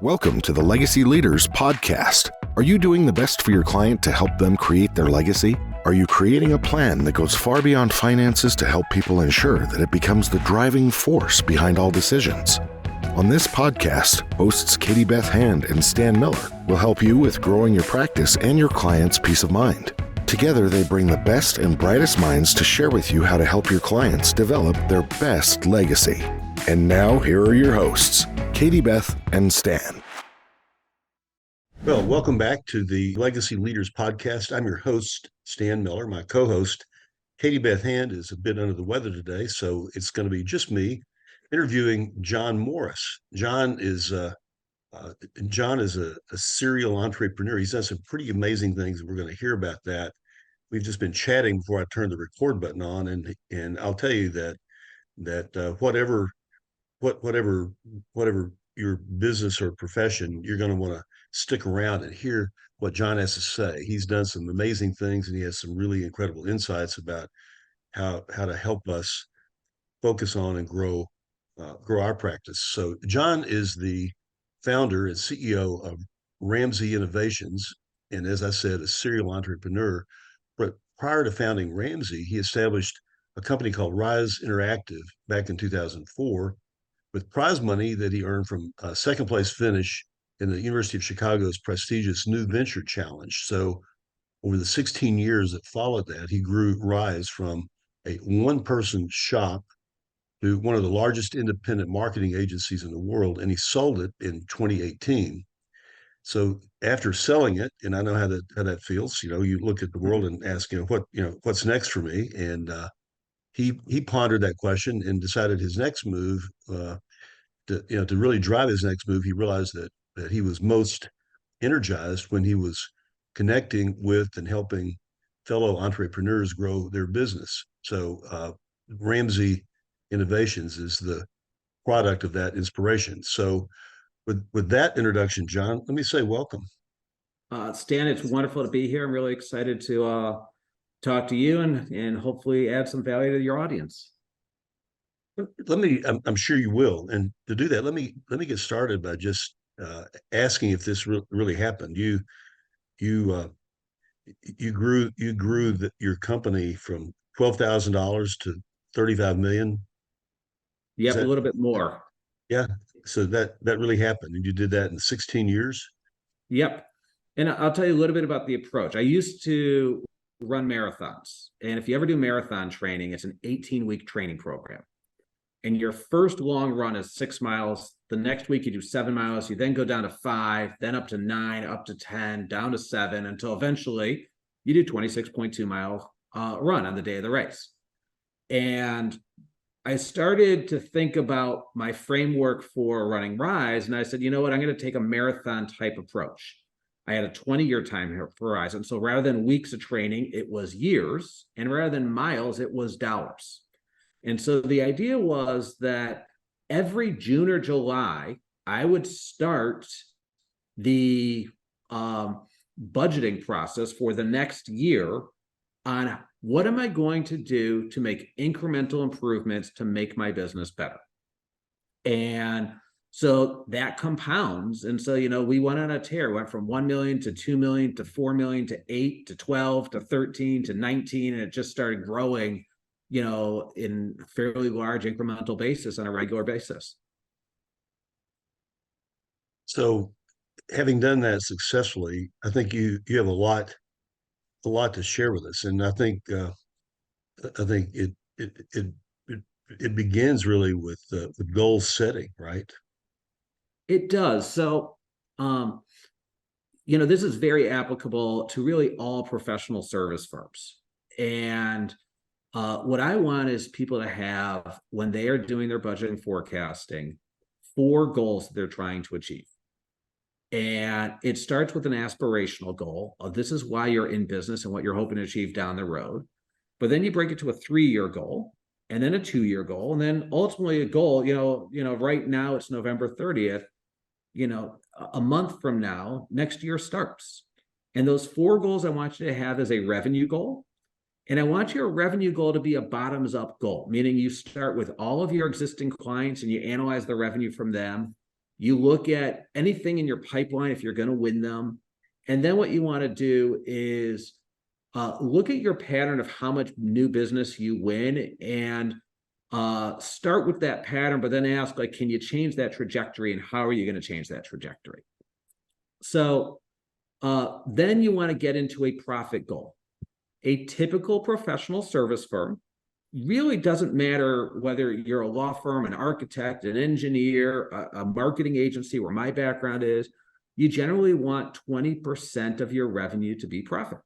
Welcome to the Legacy Leaders Podcast. Are you doing the best for your client to help them create their legacy? Are you creating a plan that goes far beyond finances to help people ensure that it becomes the driving force behind all decisions? On this podcast, hosts Katie Beth Hand and Stan Miller will help you with growing your practice and your clients' peace of mind. Together, they bring the best and brightest minds to share with you how to help your clients develop their best legacy. And now, here are your hosts, Katie Beth and Stan. Well, welcome back to the Legacy Leaders Podcast. I'm your host, Stan Miller. My co-host, Katie Beth Hand, is a bit under the weather today, so it's going to be just me interviewing Jon Morris. Jon is a serial entrepreneur. He's done some pretty amazing things, and we're going to hear about that. We've just been chatting before I turned the record button on, and I'll tell you that whatever your business or profession, you're going to want to stick around and hear what Jon has to say. He's done some amazing things, and he has some really incredible insights about how to help us focus on and grow our practice. So Jon is the founder and CEO of Ramsay Innovations, and as I said, a serial entrepreneur. But prior to founding Ramsay, he established a company called Rise Interactive back in 2004 with prize money that he earned from a second place finish in the University of Chicago's prestigious New Venture Challenge. So over the 16 years that followed that, he grew Rise from a one-person shop to one of the largest independent marketing agencies in the world, and he sold it in 2018. So after selling it, and I know how that feels, you look at the world and ask, what's next for me? And he pondered that question and decided his next move, to really drive his next move. He realized that he was most energized when he was connecting with and helping fellow entrepreneurs grow their business. So Ramsay Innovations is the product of that inspiration. So with that introduction, Jon, let me say welcome. Stan, it's wonderful to be here. I'm really excited to talk to you and hopefully add some value to your audience. I'm sure you will. And to do that, let me get started by just asking if this really happened. You grew your company from $12,000 to 35 million. Yep, a little bit more. Yeah. So that really happened, and you did that in 16 years. Yep. And I'll tell you a little bit about the approach. I used to run marathons, and if you ever do marathon training, it's an 18-week training program. And your first long run is 6 miles. The next week you do 7 miles. You then go down to 5, then up to 9, up to 10, down to 7, until eventually you do 26.2 mile run on the day of the race. And I started to think about my framework for running Rise, and I said, you know what, I'm going to take a marathon type approach. I had a 20-year time horizon. So rather than weeks of training, it was years. And rather than miles, it was dollars. And so the idea was that every June or July, I would start the budgeting process for the next year on what am I going to do to make incremental improvements to make my business better. And so that compounds. And so, we went on a tear, went from 1 million to 2 million to 4 million to 8 to 12 to 13 to 19. And it just started growing, in a fairly large incremental basis on a regular basis. So having done that successfully, I think you have a lot to share with us. And I think it begins really with goal setting, right? It does. So, this is very applicable to really all professional service firms. And what I want is people to have, when they are doing their budgeting forecasting, 4 goals that they're trying to achieve. And it starts with an aspirational goal of this is why you're in business and what you're hoping to achieve down the road. But then you break it to a 3-year goal, and then a 2-year goal, and then ultimately a goal, right now it's November 30th, a month from now, next year starts. And those 4 goals I want you to have is a revenue goal. And I want your revenue goal to be a bottoms-up goal, meaning you start with all of your existing clients and you analyze the revenue from them. You look at anything in your pipeline if you're going to win them. And then what you want to do is look at your pattern of how much new business you win and start with that pattern, but then ask, like, can you change that trajectory, and how are you going to change that trajectory? So then you want to get into a profit goal. A typical professional service firm, really doesn't matter whether you're a law firm, an architect, an engineer, a marketing agency, where my background is, you generally want 20% of your revenue to be profit.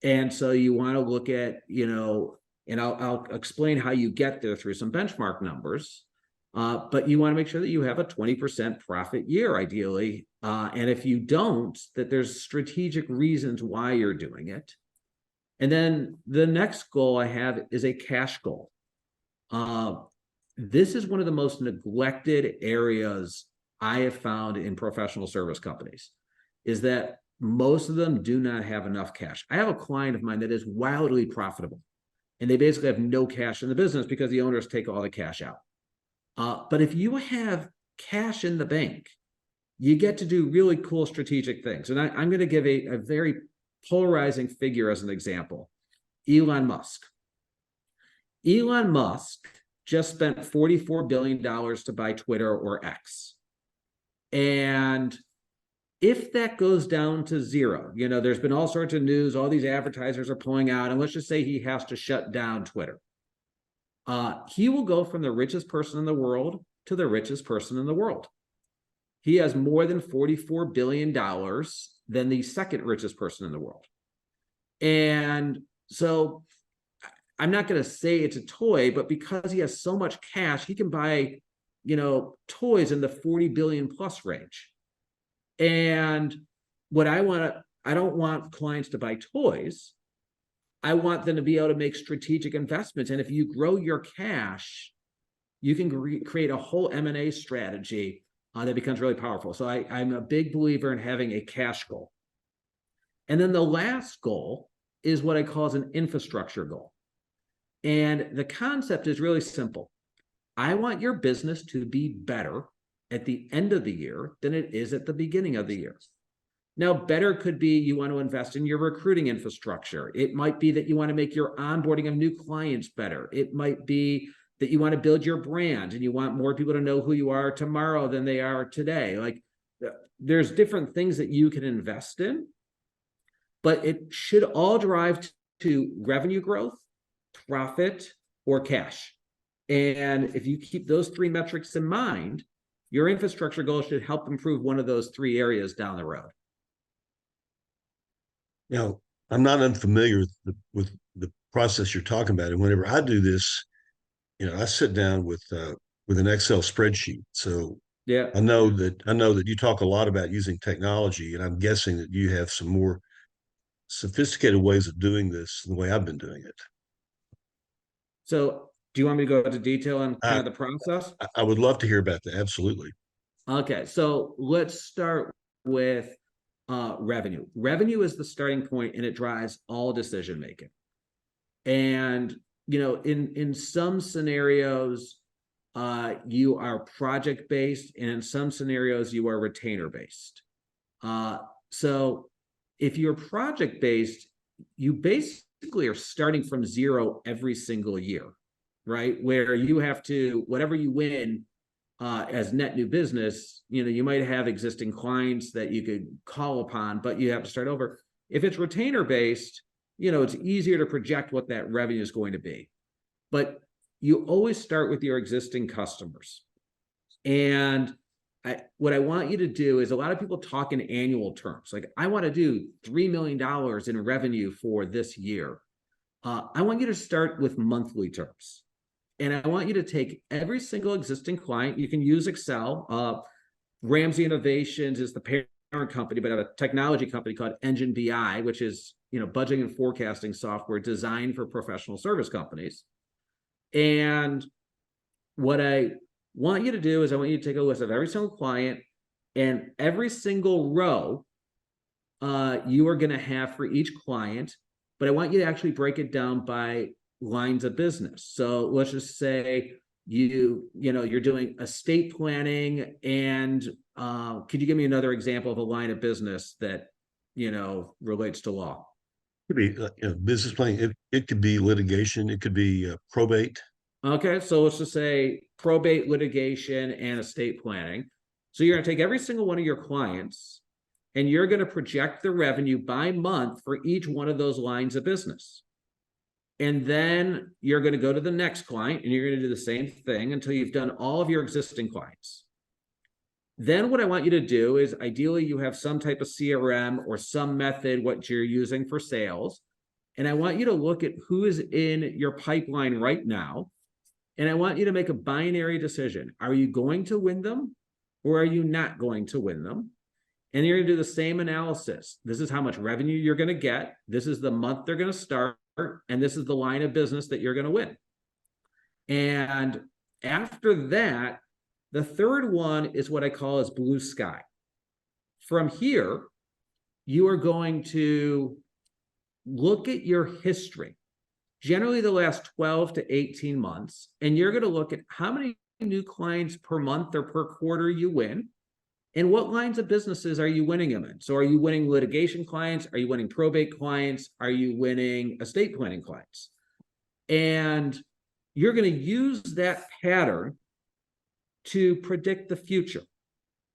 And so you want to look at, and I'll explain how you get there through some benchmark numbers, but you want to make sure that you have a 20% profit year, ideally. And if you don't, that there's strategic reasons why you're doing it. And then the next goal I have is a cash goal. This is one of the most neglected areas I have found in professional service companies, is that most of them do not have enough cash. I have a client of mine that is wildly profitable, and they basically have no cash in the business because the owners take all the cash out. But if you have cash in the bank, you get to do really cool strategic things. And I'm going to give a very polarizing figure as an example. Elon Musk. Elon Musk just spent $44 billion to buy Twitter, or X. And if that goes down to zero, there's been all sorts of news, all these advertisers are pulling out, and let's just say he has to shut down Twitter. He will go from the richest person in the world to the richest person in the world. He has more than $44 billion than the second richest person in the world. And so I'm not going to say it's a toy, but because he has so much cash, he can buy, toys in the 40 billion plus range. And what I don't want clients to buy toys. I want them to be able to make strategic investments. And if you grow your cash, you can create a whole M&A strategy that becomes really powerful. So I'm a big believer in having a cash goal. And then the last goal is what I call as an infrastructure goal. And the concept is really simple. I want your business to be better at the end of the year than it is at the beginning of the year. Now, better could be you want to invest in your recruiting infrastructure. It might be that you want to make your onboarding of new clients better. It might be that you want to build your brand and you want more people to know who you are tomorrow than they are today. Like, there's different things that you can invest in, but it should all drive to revenue growth, profit, or cash. And if you keep those three metrics in mind, your infrastructure goal should help improve one of those three areas down the road. Now, I'm not unfamiliar with the process you're talking about, and whenever I do this, I sit down with an Excel spreadsheet. So yeah, I know that you talk a lot about using technology, and I'm guessing that you have some more sophisticated ways of doing this than the way I've been doing it. So do you want me to go into detail on kind of the process? I would love to hear about that. Absolutely. Okay, so let's start with revenue. Revenue is the starting point, and it drives all decision making. And in some scenarios, you are project based, and in some scenarios, you are retainer based. So if you're project based, you basically are starting from zero every single year, right? Where you have to, whatever you win as net new business, you might have existing clients that you could call upon, but you have to start over. If it's retainer based, it's easier to project what that revenue is going to be. But you always start with your existing customers. And what I want you to do is, a lot of people talk in annual terms. Like, I want to do $3 million in revenue for this year. I want you to start with monthly terms. And I want you to take every single existing client. You can use Excel. Ramsay Innovations is the parent company, but I have a technology company called Engine BI, which is budgeting and forecasting software designed for professional service companies. And what I want you to do is, I want you to take a list of every single client, and every single row you are going to have for each client. But I want you to actually break it down by lines of business. So let's just say you're doing estate planning. And could you give me another example of a line of business that relates to law? It could be business planning. It could be litigation. It could be probate. Okay, so let's just say probate, litigation, and estate planning. So you're going to take every single one of your clients and you're going to project the revenue by month for each one of those lines of business. And then you're going to go to the next client and you're going to do the same thing until you've done all of your existing clients. Then what I want you to do is, ideally you have some type of CRM or some method what you're using for sales. And I want you to look at who is in your pipeline right now. And I want you to make a binary decision. Are you going to win them or are you not going to win them? And you're going to do the same analysis. This is how much revenue you're going to get. This is the month they're going to start. And this is the line of business that you're going to win. And after that, the third one is what I call as blue sky. From here, you are going to look at your history, generally the last 12 to 18 months, and you're going to look at how many new clients per month or per quarter you win, and what lines of businesses are you winning them in? So are you winning litigation clients? Are you winning probate clients? Are you winning estate planning clients? And you're going to use that pattern to predict the future.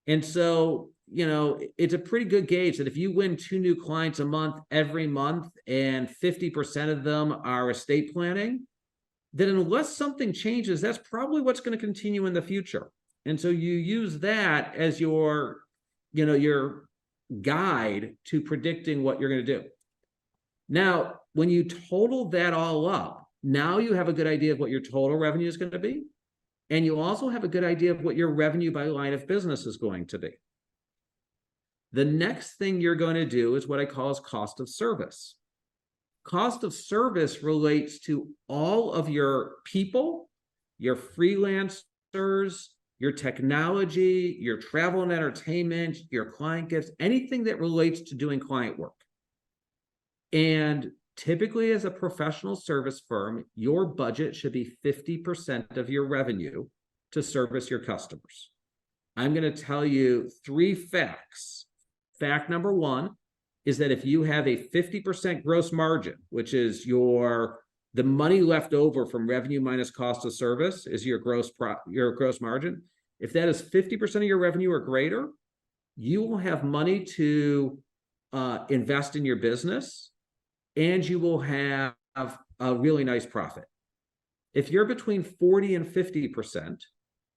And so, it's a pretty good gauge that if you win 2 new clients a month every month and 50% of them are estate planning, then unless something changes, that's probably what's going to continue in the future. And so you use that as your guide to predicting what you're going to do. Now, when you total that all up, now you have a good idea of what your total revenue is going to be. And you also have a good idea of what your revenue by line of business is going to be. The next thing you're going to do is what I call as cost of service. Cost of service relates to all of your people, your freelancers, your technology, your travel and entertainment, your client gifts, anything that relates to doing client work. And typically, as a professional service firm, your budget should be 50% of your revenue to service your customers. I'm going to tell you 3 facts. Fact number 1 is that if you have a 50% gross margin, which is the money left over from revenue minus cost of service is your gross margin. If that is 50% of your revenue or greater, you will have money to invest in your business, and you will have a really nice profit. If you're between 40 and 50%,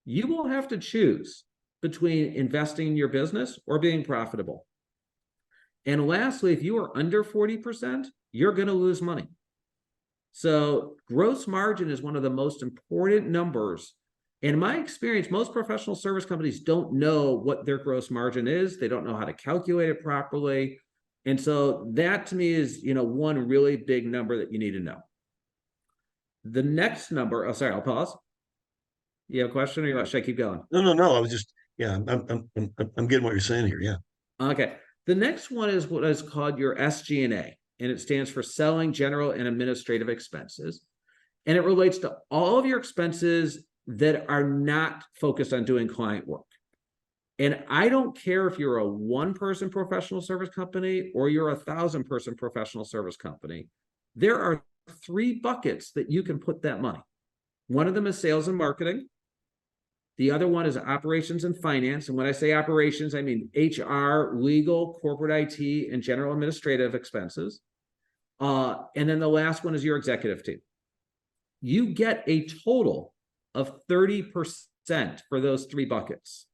you will have to choose between investing in your business or being profitable. And lastly, if you are under 40%, you're going to lose money. So gross margin is one of the most important numbers. In my experience, most professional service companies don't know what their gross margin is. They don't know how to calculate it properly. And so that to me is, one really big number that you need to know. The next number, I'll pause. You have a question or should I keep going? No. I was just, I'm getting what you're saying here. Yeah. Okay. The next one is what is called your SG&A, and it stands for selling, general, and administrative expenses. And it relates to all of your expenses that are not focused on doing client work. And I don't care if you're a 1-person professional service company or you're a 1,000-person professional service company. There are 3 buckets that you can put that money. One of them is sales and marketing. The other one is operations and finance. And when I say operations, I mean HR, legal, corporate IT, and general administrative expenses. And then the last one is your executive team. You get a total of 30% for those 3 buckets.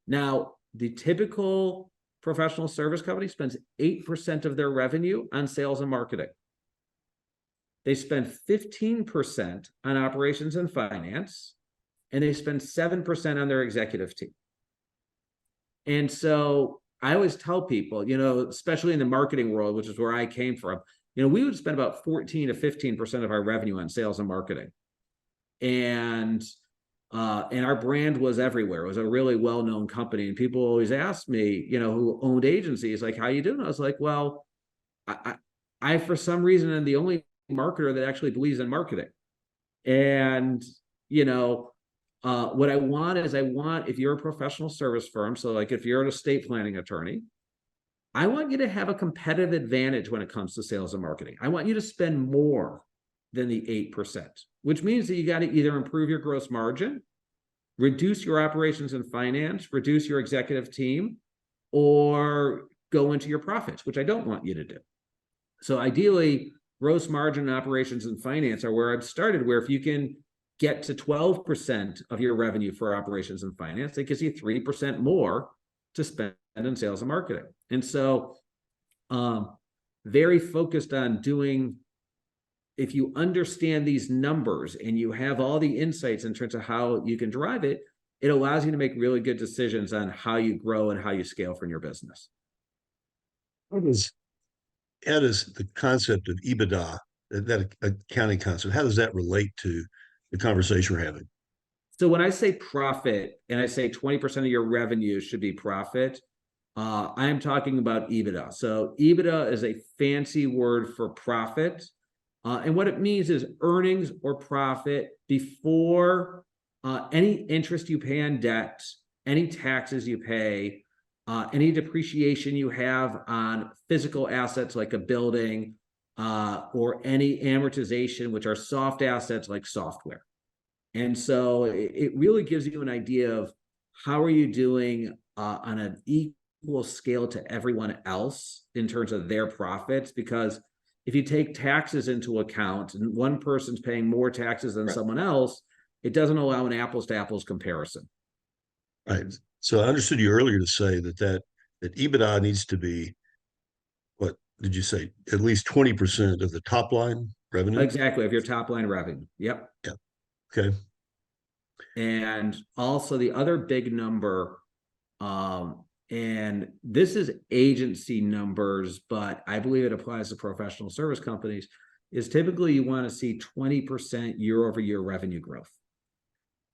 Now, the typical professional service company spends 8% of their revenue on sales and marketing. They spend 15% on operations and finance, and they spend 7% on their executive team. And so I always tell people, especially in the marketing world, which is where I came from, we would spend about 14 to 15% of our revenue on sales and marketing. And our brand was everywhere. It was a really well-known company. And people always asked me, who owned agencies, like, how you doing? I was like, well, I for some reason, am the only marketer that actually believes in marketing. And What I want is if you're a professional service firm, so like if you're an estate planning attorney, I want you to have a competitive advantage when it comes to sales and marketing. I want you to spend more than the 8%, which means that you got to either improve your gross margin, reduce your operations and finance, reduce your executive team, or go into your profits, which I don't want you to do. So ideally, gross margin and operations and finance are where I've started, where if you can get to 12% of your revenue for operations and finance, it gives you 3% more to spend in sales and marketing. And so very focused on doing, if you understand these numbers and you have all the insights in terms of how you can drive it, it allows you to make really good decisions on how you grow and how you scale from your business. How does the concept of EBITDA, that accounting concept, how does that relate to the conversation we're having? So when I say profit and I say 20% of your revenue should be profit, I am talking about EBITDA. So EBITDA is a fancy word for profit. And what it means is earnings or profit before any interest you pay on debt, any taxes you pay, any depreciation you have on physical assets like a building, or any amortization, which are soft assets like software. And so it really gives you an idea of how are you doing on an equal scale to everyone else in terms of their profits. Because if you take taxes into account and one person's paying more taxes than someone else, it doesn't allow an apples to apples comparison. Right. So I understood you earlier to say that EBITDA needs to be, what did you say, at least 20% of the top line revenue? Exactly, of your top line revenue. Yep. Yeah. Okay. And also the other big number, and this is agency numbers, but I believe it applies to professional service companies, is typically you want to see 20% year over year revenue growth.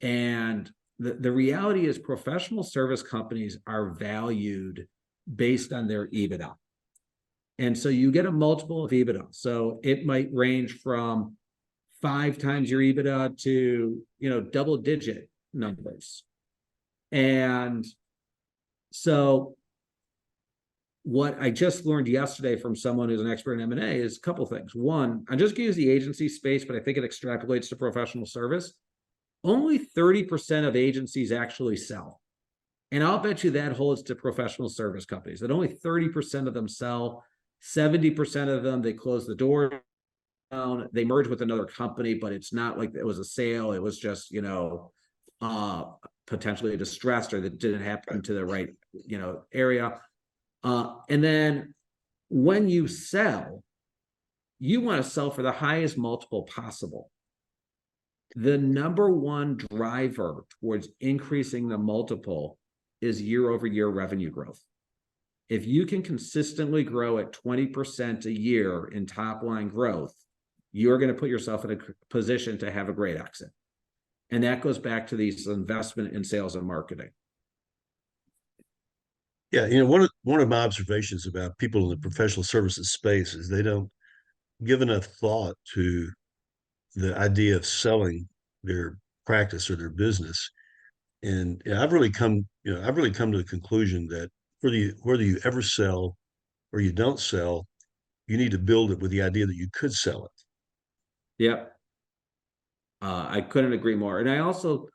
And the reality is professional service companies are valued based on their EBITDA. And so you get a multiple of EBITDA. So it might range from 5 times your EBITDA to, double digit numbers. And so what I just learned yesterday from someone who's an expert in M&A is a couple things. One, I just use the agency space, but I think it extrapolates to professional service. Only 30% of agencies actually sell. And I'll bet you that holds to professional service companies, that only 30% of them sell. 70% of them, they close the door down, they merge with another company, but it's not like it was a sale. It was just, potentially distressed, or that didn't happen to the right, area. And then when you sell, you want to sell for the highest multiple possible. The number one driver towards increasing the multiple is year over year revenue growth. If you can consistently grow at 20% a year in top line growth, you're going to put yourself in a position to have a great exit. And that goes back to these investment in sales and marketing. Yeah, one of my observations about people in the professional services space is they don't give enough thought to the idea of selling their practice or their business. And I've really come to the conclusion that whether you ever sell or you don't sell, you need to build it with the idea that you could sell it. Yep. I couldn't agree more. And I also,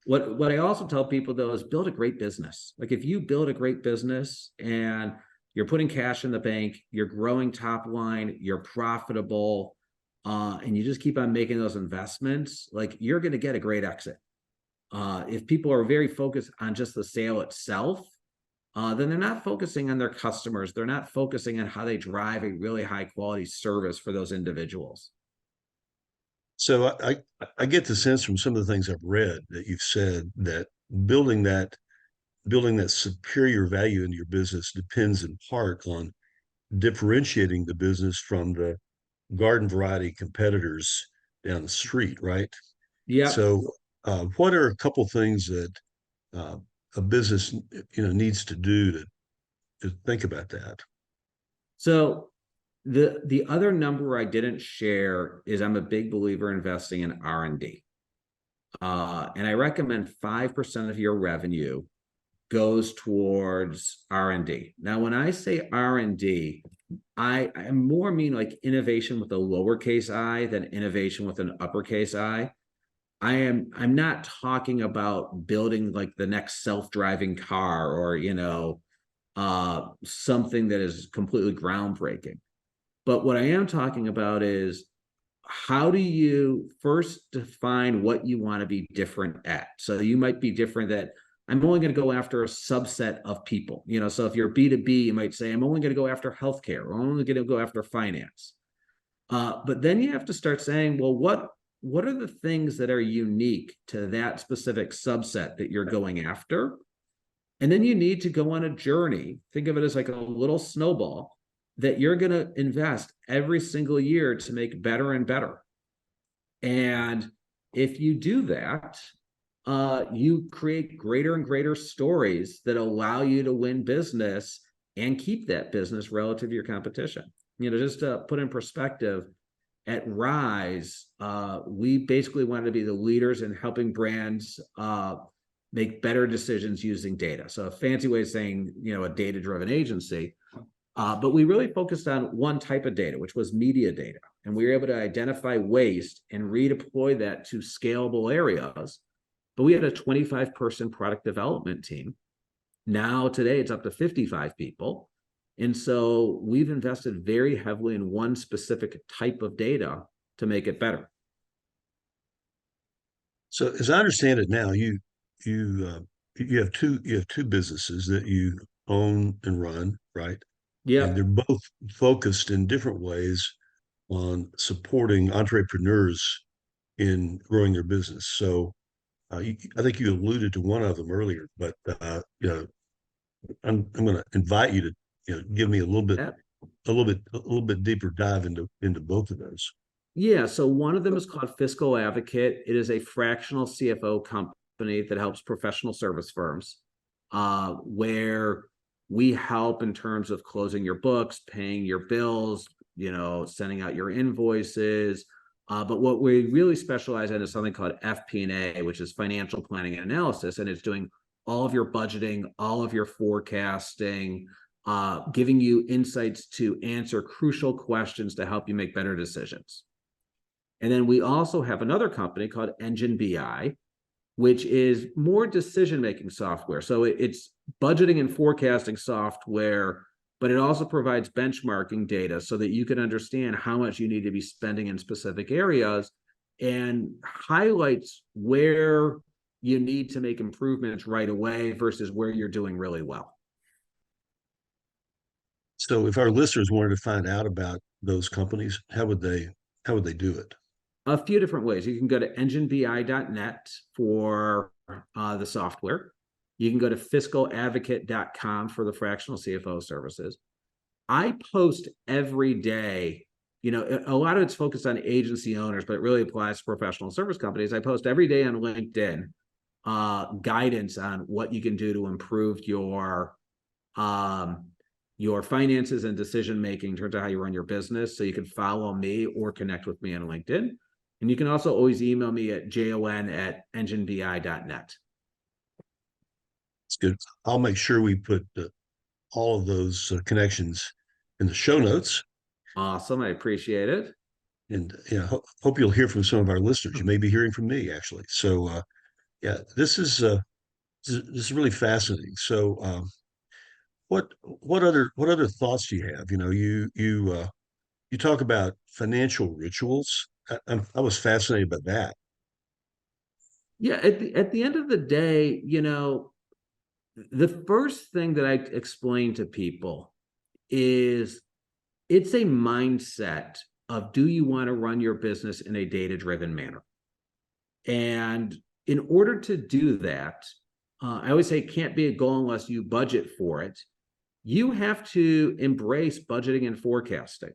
what I also tell people though is build a great business. Like if you build a great business and you're putting cash in the bank, you're growing top line, you're profitable, and you just keep on making those investments, like you're going to get a great exit. If people are very focused on just the sale itself, then they're not focusing on their customers. They're not focusing on how they drive a really high quality service for those individuals. So I get the sense from some of the things I've read that you've said that building that superior value into your business depends in part on differentiating the business from the garden variety competitors down the street, right? Yeah. So what are a couple things that a business needs to do to think about that? So the other number I didn't share is I'm a big believer in investing in R&D. And I recommend 5% of your revenue goes towards R&D. Now, when I say R&D, I more mean like innovation with a lowercase I than innovation with an uppercase I. I'm not talking about building like the next self-driving car or, something that is completely groundbreaking. But what I am talking about is how do you first define what you want to be different at? So you might be different that I'm only going to go after a subset of people. So if you're B2B, you might say, I'm only going to go after healthcare, or I'm only going to go after finance. But then you have to start saying, well, what are the things that are unique to that specific subset that you're going after? And then you need to go on a journey. Think of it as like a little snowball that you're going to invest every single year to make better and better. And if you do that, you create greater and greater stories that allow you to win business and keep that business relative to your competition. Just to put in perspective, at Rise, we basically wanted to be the leaders in helping brands make better decisions using data. So a fancy way of saying, a data-driven agency. But we really focused on one type of data, which was media data. And we were able to identify waste and redeploy that to scalable areas. But we had a 25-person product development team. Now, today, it's up to 55 people. And so we've invested very heavily in one specific type of data to make it better. So as I understand it now, you have two businesses that you own and run, right? And Yeah. they're both focused in different ways on supporting entrepreneurs in growing their business. So I think you alluded to one of them earlier, but I'm going to invite you to give me a little bit deeper dive into both of those. Yeah. So one of them is called Fiscal Advocate. It is a fractional CFO company that helps professional service firms, where we help in terms of closing your books, paying your bills, sending out your invoices. But what we really specialize in is something called FP&A, which is financial planning and analysis, and it's doing all of your budgeting, all of your forecasting, giving you insights to answer crucial questions to help you make better decisions. And then we also have another company called Engine BI, which is more decision-making software. So it's budgeting and forecasting software, but it also provides benchmarking data so that you can understand how much you need to be spending in specific areas and highlights where you need to make improvements right away versus where you're doing really well. So if our listeners wanted to find out about those companies, how would they do it? A few different ways. You can go to enginebi.net for the software. You can go to fiscaladvocate.com for the fractional CFO services. I post every day. A lot of it's focused on agency owners, but it really applies to professional service companies. I post every day on LinkedIn guidance on what you can do to improve your finances and decision-making in terms of how you run your business. So you can follow me or connect with me on LinkedIn. And you can also always email me at jon@enginebi.net. It's good. I'll make sure we put all of those connections in the show notes. Awesome. I appreciate it. And hope you'll hear from some of our listeners. You may be hearing from me, actually. So this is really fascinating. So what other thoughts do you have? You talk about financial rituals. I was fascinated by that. Yeah, at the end of the day, the first thing that I explain to people is it's a mindset of, do you want to run your business in a data-driven manner? And in order to do that, I always say it can't be a goal unless you budget for it. You have to embrace budgeting and forecasting.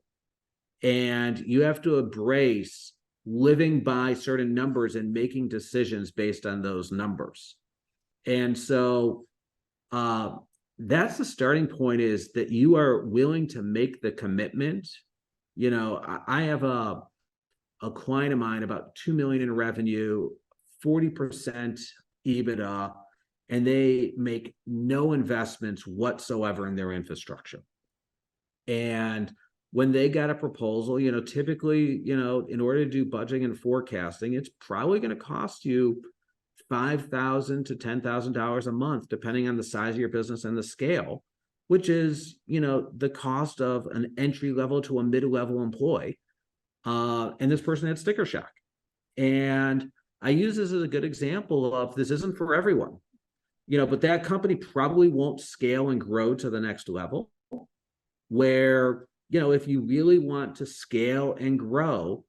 And you have to embrace living by certain numbers and making decisions based on those numbers. And so that's the starting point, is that you are willing to make the commitment. I have a client of mine, about $2 million in revenue, 40% EBITDA, and they make no investments whatsoever in their infrastructure. And when they got a proposal, typically, in order to do budgeting and forecasting, it's probably going to cost you $5,000 to $10,000 a month, depending on the size of your business and the scale, which is, the cost of an entry level to a mid-level employee. And this person had sticker shock. And I use this as a good example of this isn't for everyone, but that company probably won't scale and grow to the next level where, if you really want to scale and grow,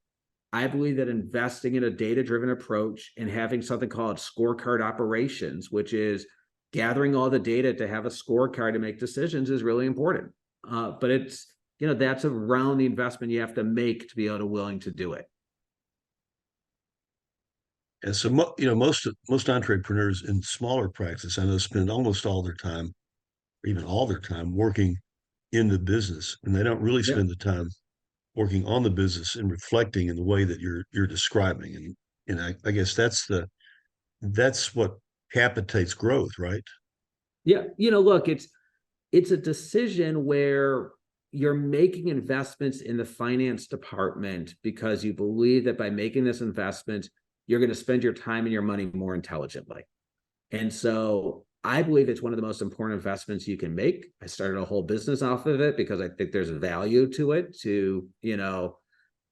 I believe that investing in a data-driven approach and having something called scorecard operations, which is gathering all the data to have a scorecard to make decisions, is really important. But it's, that's around the investment you have to make to be willing to do it. And so, most entrepreneurs in smaller practice, I know, spend almost all their time, or even all their time, working in the business, and they don't really spend the time working on the business and reflecting in the way that you're describing. And I guess that's what capitates growth, right? Yeah, look, it's a decision where you're making investments in the finance department because you believe that by making this investment, you're going to spend your time and your money more intelligently. And so I believe it's one of the most important investments you can make. I started a whole business off of it because I think there's value to it to,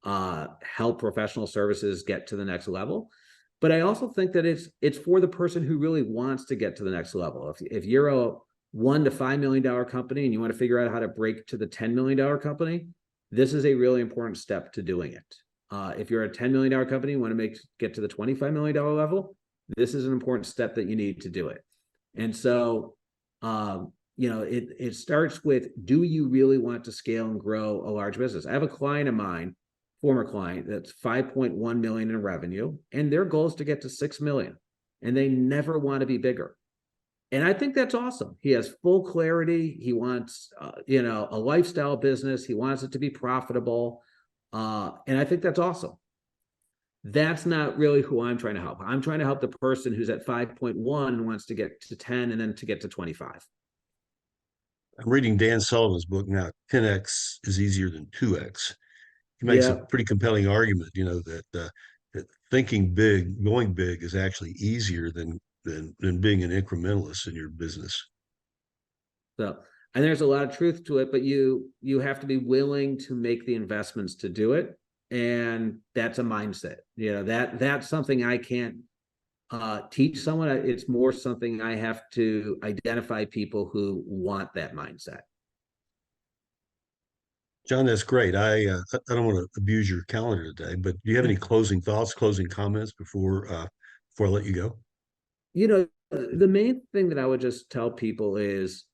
help professional services get to the next level. But I also think that it's for the person who really wants to get to the next level. If you're a $1 to $5 million company and you want to figure out how to break to the $10 million company, this is a really important step to doing it. If you're a $10 million company, you want to get to the $25 million level, this is an important step that you need to do it. And so, it starts with, do you really want to scale and grow a large business? I have a client of mine, former client, that's 5.1 million in revenue, and their goal is to get to 6 million, and they never want to be bigger. And I think that's awesome. He has full clarity. He wants, a lifestyle business. He wants it to be profitable. And I think that's awesome. That's not really who I'm trying to help. I'm trying to help the person who's at 5.1 wants to get to 10 and then to get to 25. I'm reading Dan Sullivan's book now, 10X is easier than 2X. He makes a pretty compelling argument, that thinking big, going big is actually easier than being an incrementalist in your business. So, and there's a lot of truth to it, but you have to be willing to make the investments to do it. And that's a mindset, that's something I can't teach someone. It's more something I have to identify people who want that mindset. Jon, that's great. I don't want to abuse your calendar today, but do you have any closing thoughts, closing comments before I let you go? The main thing that I would just tell people is,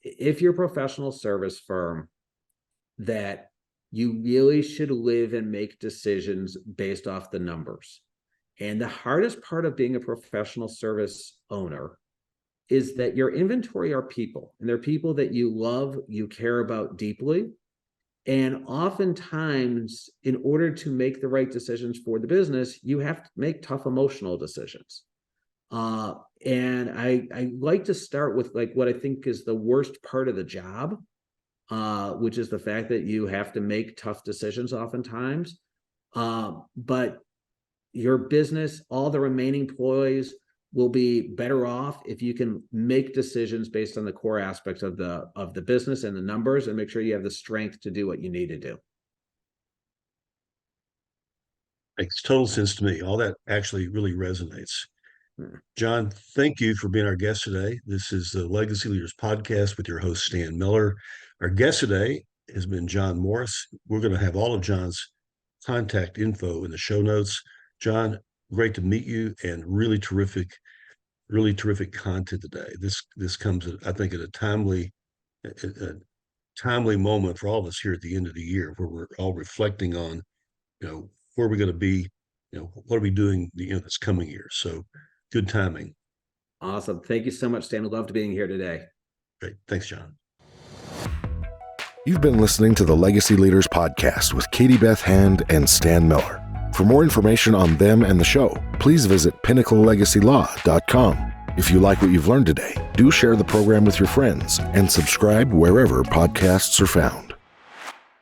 if you're a professional service firm, that you really should live and make decisions based off the numbers. And the hardest part of being a professional service owner is that your inventory are people, and they're people that you love, you care about deeply. And oftentimes, in order to make the right decisions for the business, you have to make tough emotional decisions. And I like to start with what I think is the worst part of the job, which is the fact that you have to make tough decisions oftentimes. But your business, all the remaining employees, will be better off if you can make decisions based on the core aspects of the business and the numbers, and make sure you have the strength to do what you need to do. Makes total sense to me. All that actually really resonates. Jon, thank you for being our guest today. This is the Legacy Leaders Podcast with your host, Stan Miller. Our guest today has been Jon Morris. We're going to have all of Jon's contact info in the show notes. Jon, great to meet you, and really terrific content today. This comes, I think, at a timely moment for all of us here at the end of the year, where we're all reflecting on, where we're going to be, what are we doing, this coming year. So good timing. Awesome. Thank you so much, Stan. I loved being here today. Great. Thanks, Jon. You've been listening to the Legacy Leaders Podcast with Katie Beth Hand and Stan Miller. For more information on them and the show, please visit pinnaclelegacylaw.com. If you like what you've learned today, do share the program with your friends and subscribe wherever podcasts are found.